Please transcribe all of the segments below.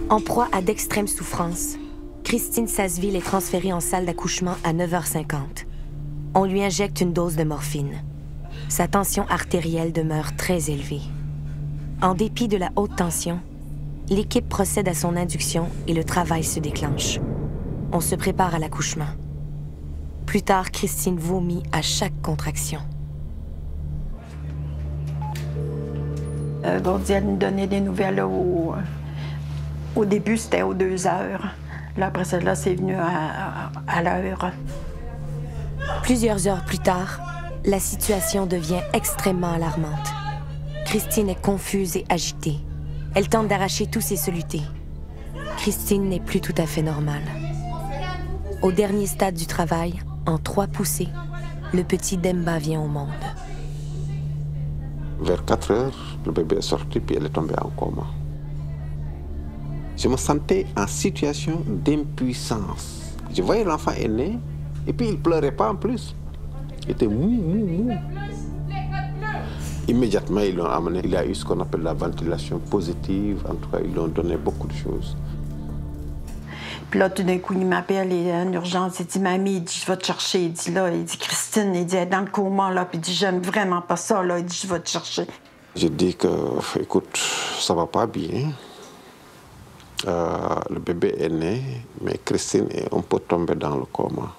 En proie à d'extrêmes souffrances, Christine Sasseville est transférée en salle d'accouchement à 9h50. On lui injecte une dose de morphine. Sa tension artérielle demeure très élevée. En dépit de la haute tension, l'équipe procède à son induction et le travail se déclenche. On se prépare à l'accouchement. Plus tard, Christine vomit à chaque contraction. Gondiel nous donnait des nouvelles au début, c'était aux 2 heures. Là, après ça, c'est venu à l'heure. Plusieurs heures plus tard, la situation devient extrêmement alarmante. Christine est confuse et agitée. Elle tente d'arracher tous ses solutés. Christine n'est plus tout à fait normale. Au dernier stade du travail, en 3 poussées, le petit Demba vient au monde. Vers 4 heures, le bébé est sorti puis elle est tombée en coma. Je me sentais en situation d'impuissance. Je voyais l'enfant est né et puis il ne pleurait pas en plus. Il était mou. Immédiatement, ils l'ont amené. Il a eu ce qu'on appelle la ventilation positive. En tout cas, ils lui ont donné beaucoup de choses. Puis là, tout d'un coup, il m'appelle en urgence. Il dit, Mamie, il dit, je vais te chercher. Il dit, Christine, il dit, elle est dans le coma, là. Puis il dit, j'aime vraiment pas ça, là. Il dit, je vais te chercher. J'ai dit que, écoute, ça va pas bien. Le bébé est né, mais Christine est un peu tombée dans le coma.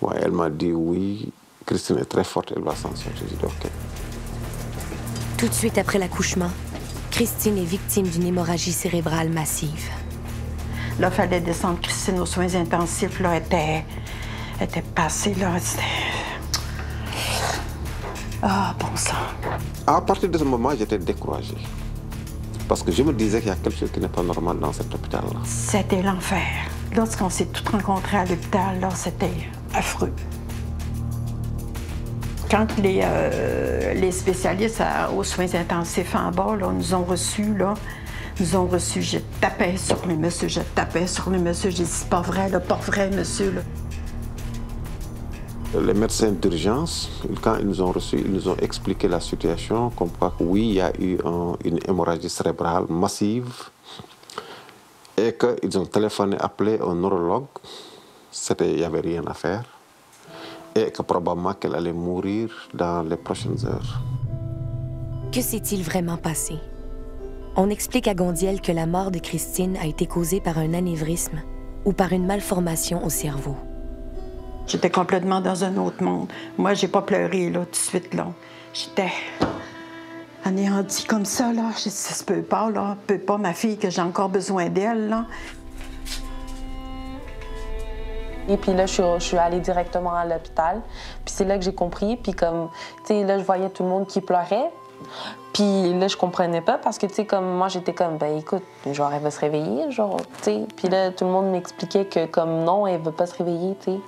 Ouais, elle m'a dit, oui, Christine est très forte, elle va s'en sortir. J'ai dit, OK. Tout de suite après l'accouchement, Christine est victime d'une hémorragie cérébrale massive. Là, il fallait descendre Christine aux soins intensifs. Là, elle était passée, là. Ah, bon sang. À partir de ce moment, j'étais découragé. Parce que je me disais qu'il y a quelque chose qui n'est pas normal dans cet hôpital-là. C'était l'enfer. Lorsqu'on s'est tous rencontrés à l'hôpital, là, c'était affreux. Quand les spécialistes aux soins intensifs en bas là, nous ont reçus, je tapais sur le monsieur. J'ai dit, c'est pas vrai, monsieur. Là. Les médecins d'urgence, quand ils nous ont reçus, ils nous ont expliqué la situation, comme quoi, oui, il y a eu une hémorragie cérébrale massive et qu'ils ont téléphoné, appelé un neurologue. Il n'y avait rien à faire. Et que probablement qu'elle allait mourir dans les prochaines heures. Que s'est-il vraiment passé? On explique à Gondiel que la mort de Christine a été causée par un anévrisme ou par une malformation au cerveau. J'étais complètement dans un autre monde. Moi, j'ai pas pleuré, là, tout de suite, là. J'étais anéantie comme ça, là. J'ai dit, ça se peut pas, là. Ça se peut pas, ma fille, que j'ai encore besoin d'elle, là. Et puis là, je suis allée directement à l'hôpital. Puis c'est là que j'ai compris. Puis comme, tu sais, là, je voyais tout le monde qui pleurait. Puis là, je comprenais pas parce que, tu sais, comme moi, j'étais comme, ben écoute, genre, elle va se réveiller, genre, tu sais. Puis là, tout le monde m'expliquait que, comme, non, elle veut pas se réveiller, tu sais.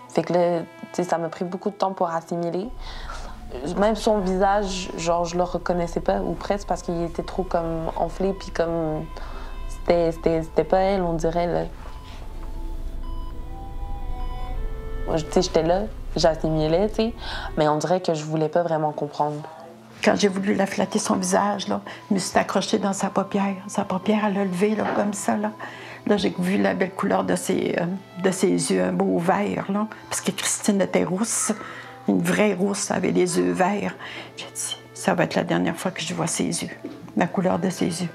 Fait que là, tu sais, ça m'a pris beaucoup de temps pour assimiler. Même son visage, genre, je le reconnaissais pas, ou presque, parce qu'il était trop, comme, enflé, puis comme, c'était pas elle, on dirait, là. Tu sais, j'étais là, j'assimilais, tu sais, mais on dirait que je voulais pas vraiment comprendre. Quand j'ai voulu la flatter son visage, là, je me suis accrochée dans sa paupière. Sa paupière, elle a levé, là, comme ça, là. Là, j'ai vu la belle couleur de ses yeux, un beau vert, là, parce que Christine était rousse, une vraie rousse, elle avait les yeux verts. J'ai dit, ça va être la dernière fois que je vois ses yeux, la couleur de ses yeux.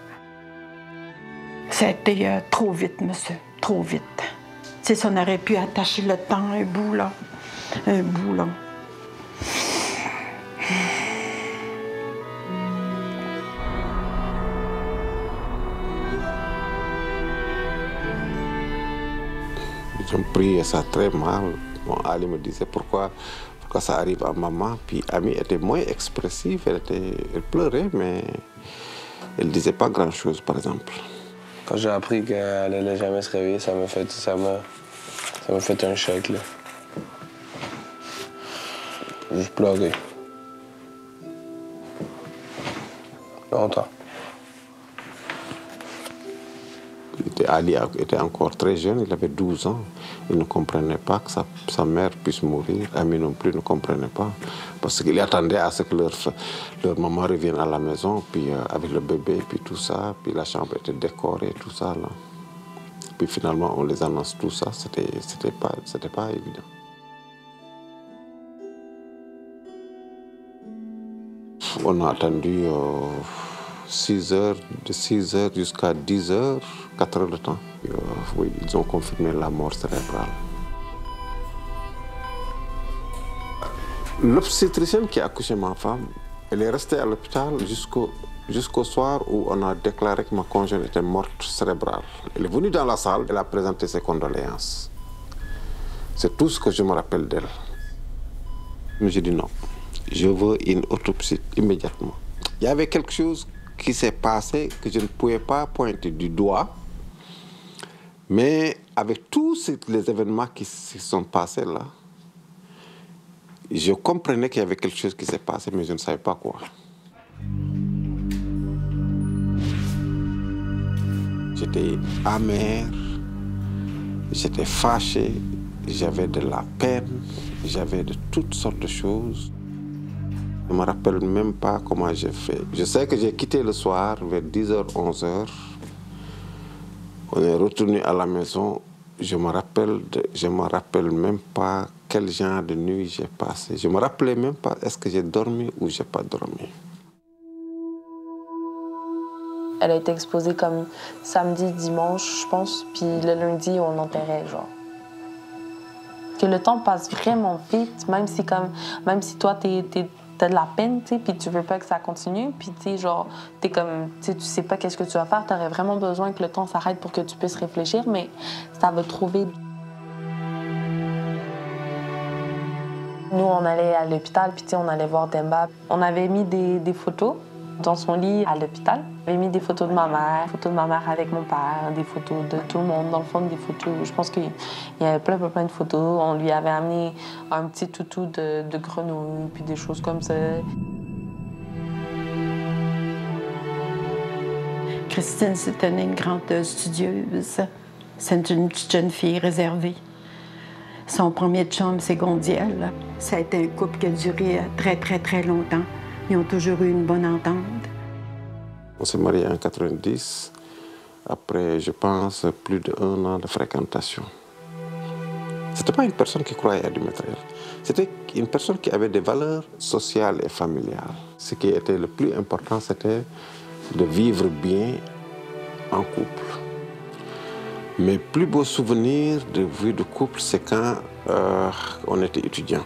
Ça a été trop vite, monsieur, trop vite. Tu sais, si on aurait pu attacher le temps, un bout, là. J'ai pris ça très mal. Bon, Ali me disait pourquoi ça arrive à maman. Puis Ami était moins expressive, elle pleurait, mais elle ne disait pas grand-chose, par exemple. Quand j'ai appris qu'elle allait jamais se réveiller, ça m'a fait un choc, là. J'ai pleuré. Longtemps. Ali était encore très jeune, il avait 12 ans. Il ne comprenait pas que sa mère puisse mourir. Ami non plus ne comprenait pas. Parce qu'il attendait à ce que leur maman revienne à la maison, puis avec le bébé, puis tout ça. Puis la chambre était décorée, tout ça, là. Puis finalement, on les annonce tout ça, c'était pas évident. On a attendu 6 heures, de 6 heures jusqu'à 10 heures, 4 heures de temps. Oui, ils ont confirmé la mort cérébrale. L'obstétricienne qui a accouché ma femme, elle est restée à l'hôpital jusqu'au soir où on a déclaré que ma conjointe était morte cérébrale. Elle est venue dans la salle, elle a présenté ses condoléances. C'est tout ce que je me rappelle d'elle. Mais j'ai dit non, je veux une autopsie immédiatement. Il y avait quelque chose qui s'est passé que je ne pouvais pas pointer du doigt, mais avec tous les événements qui se sont passés là, je comprenais qu'il y avait quelque chose qui s'est passé, mais je ne savais pas quoi. J'étais amer, j'étais fâché, j'avais de la peine, j'avais de toutes sortes de choses. Je ne me rappelle même pas comment j'ai fait. Je sais que j'ai quitté le soir vers 10h, 11h. On est retourné à la maison. Je me rappelle même pas quel genre de nuit j'ai passé. Je me rappelais même pas est-ce que j'ai dormi ou j'ai pas dormi. Elle a été exposée comme samedi, dimanche, je pense, puis le lundi, on l'enterrait, genre. Que le temps passe vraiment vite, même si toi, t'as de la peine, tu sais, puis tu veux pas que ça continue, puis tu sais, genre, t'es comme, tu sais pas qu'est-ce que tu vas faire, t'aurais vraiment besoin que le temps s'arrête pour que tu puisses réfléchir, mais ça va trop vite. Nous, on allait à l'hôpital, puis tu sais, on allait voir Demba. On avait mis des photos dans son lit à l'hôpital. On avait mis des photos de ma mère avec mon père, des photos de tout le monde, dans le fond, des photos. Je pense qu'il y avait plein de photos. On lui avait amené un petit toutou de grenouille, puis des choses comme ça. Christine, c'était une grande studieuse. C'est une petite jeune fille réservée. Son premier chum, c'est Gondiel. Ça a été un couple qui a duré très longtemps. Ils ont toujours eu une bonne entente. On s'est mariés en 90, après, je pense, plus d'1 an de fréquentation. C'était pas une personne qui croyait à du matériel. C'était une personne qui avait des valeurs sociales et familiales. Ce qui était le plus important, c'était de vivre bien en couple. Mes plus beaux souvenirs de vie de couple, c'est quand on était étudiants.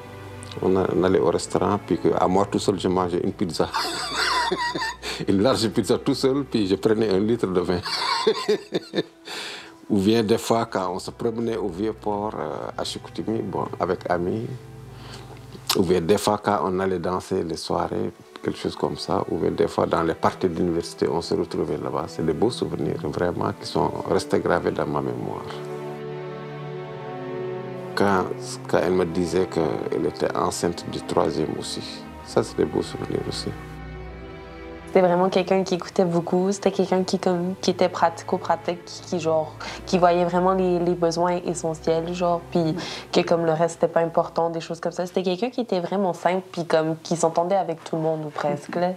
On allait au restaurant, puis à moi tout seul, je mangeais une pizza. Une large pizza tout seul, puis je prenais 1 litre de vin. Ou bien des fois, quand on se promenait au Vieux-Port à Chicoutimi, bon, avec amis. Ou bien des fois, quand on allait danser les soirées, quelque chose comme ça. Ou bien des fois, dans les parties d'université, on se retrouvait là-bas. C'est des beaux souvenirs, vraiment, qui sont restés gravés dans ma mémoire. Quand elle me disait qu'elle était enceinte du 3e aussi. Ça, c'est des beaux souvenirs aussi. C'était vraiment quelqu'un qui écoutait beaucoup. C'était quelqu'un qui était pratico-pratique, qui voyait vraiment les besoins essentiels, genre, puis que comme le reste, c'était pas important, des choses comme ça. C'était quelqu'un qui était vraiment simple, puis comme qui s'entendait avec tout le monde, ou presque, là.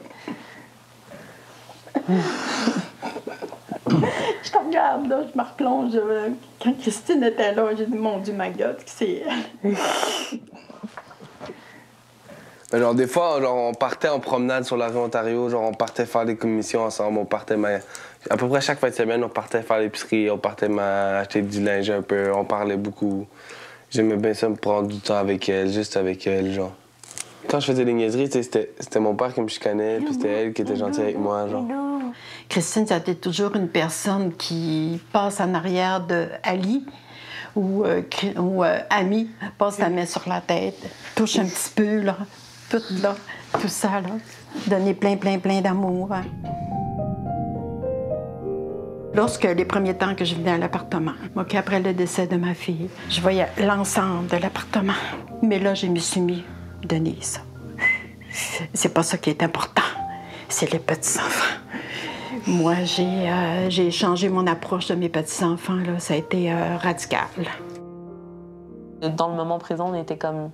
Je te regarde, là, je me replonge. Quand Christine était là, j'ai dit, mon Dieu, ma God, c'est elle. Genre, des fois, genre, on partait en promenade sur la rue Ontario, genre, on partait faire des commissions ensemble, on partait, à peu près chaque fin de semaine, on partait faire l'épicerie, on partait acheter du linge un peu, on parlait beaucoup. J'aimais bien ça, me prendre du temps avec elle, juste avec elle, genre. Quand je faisais des niaiseries, c'était mon père qui me chicanait, puis c'était elle qui était gentille avec moi, genre. Christine, c'était toujours une personne qui passe en arrière de Ali ou Ami, passe la main sur la tête, touche un petit peu, là, tout ça, là, donner plein d'amour. Lorsque les premiers temps que je venais à l'appartement, moi, qu'après le décès de ma fille, je voyais l'ensemble de l'appartement. Mais là, je me suis mis, Denise, c'est pas ça qui est important, c'est les petits-enfants. Moi, j'ai changé mon approche de mes petits-enfants, là. Ça a été radical. Dans le moment présent, on était comme...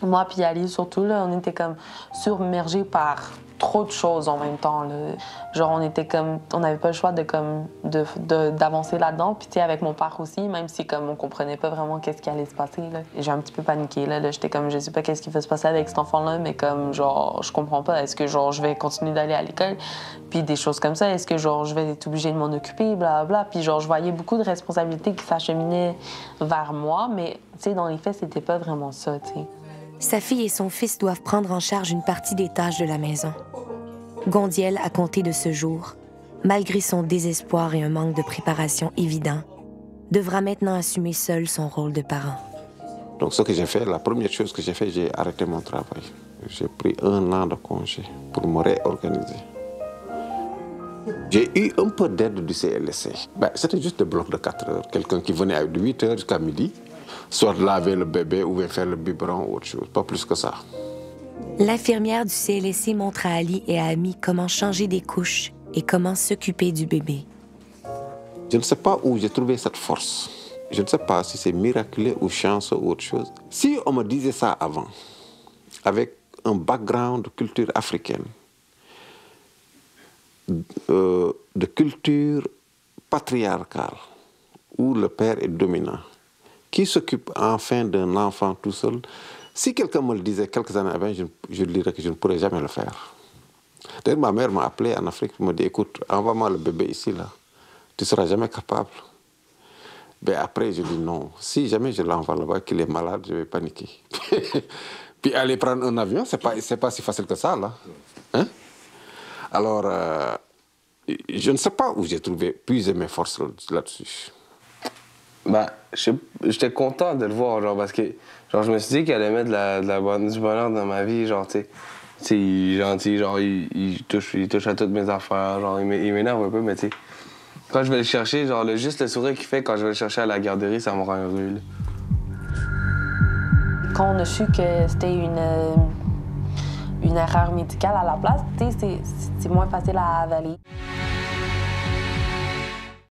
Moi puis Ali, surtout, là, on était comme submergés par trop de choses en même temps, là. Genre, on était comme... On n'avait pas le choix d'avancer là-dedans. Puis, tu sais, avec mon père aussi, même si, comme, on comprenait pas vraiment qu'est-ce qui allait se passer, là. J'ai un petit peu paniqué, là. J'étais comme, je sais pas qu'est-ce qui va se passer avec cet enfant-là, mais comme, genre, je comprends pas. Est-ce que, genre, je vais continuer d'aller à l'école? Puis des choses comme ça. Est-ce que, genre, je vais être obligée de m'en occuper? Blablabla. Puis, genre, je voyais beaucoup de responsabilités qui s'acheminaient vers moi, mais, tu sais, dans les faits, c'était pas vraiment ça, tu sais. Sa fille et son fils doivent prendre en charge une partie des tâches de la maison. Gondiel, à compter de ce jour, malgré son désespoir et un manque de préparation évident, devra maintenant assumer seul son rôle de parent. Donc ce que j'ai fait, la première chose que j'ai fait, j'ai arrêté mon travail. J'ai pris 1 an de congé pour me réorganiser. J'ai eu un peu d'aide du CLSC. C'était juste des blocs de 4 heures. Quelqu'un qui venait de 8 heures jusqu'à midi, soit laver le bébé ou bien faire le biberon ou autre chose, pas plus que ça. L'infirmière du CLSC montre à Ali et à Ami comment changer des couches et comment s'occuper du bébé. Je ne sais pas où j'ai trouvé cette force. Je ne sais pas si c'est miraculeux ou chance ou autre chose. Si on me disait ça avant, avec un background de culture africaine, de culture patriarcale, où le père est dominant, qui s'occupe enfin d'un enfant tout seul, si quelqu'un me le disait quelques années avant, je dirais que je ne pourrais jamais le faire. D'ailleurs, ma mère m'a appelé en Afrique, elle m'a dit, écoute, envoie-moi le bébé ici, là. Tu ne seras jamais capable. Mais après, je dis non. Si jamais je l'envoie là-bas, qu'il est malade, je vais paniquer. Puis aller prendre un avion, c'est pas si facile que ça, là. Hein? Alors, je ne sais pas où j'ai trouvé puiser mes forces là-dessus. J'étais content de le voir, genre, parce que genre, je me suis dit qu'il allait mettre du bonheur dans ma vie, genre, tu sais, il est gentil, genre, il touche à toutes mes affaires, genre, il m'énerve un peu, mais tu sais, quand je vais le chercher, genre, juste le sourire qu'il fait quand je vais le chercher à la garderie, ça me rend heureux, là. Quand on a su que c'était une erreur médicale à la place, tu sais, c'est moins facile à avaler.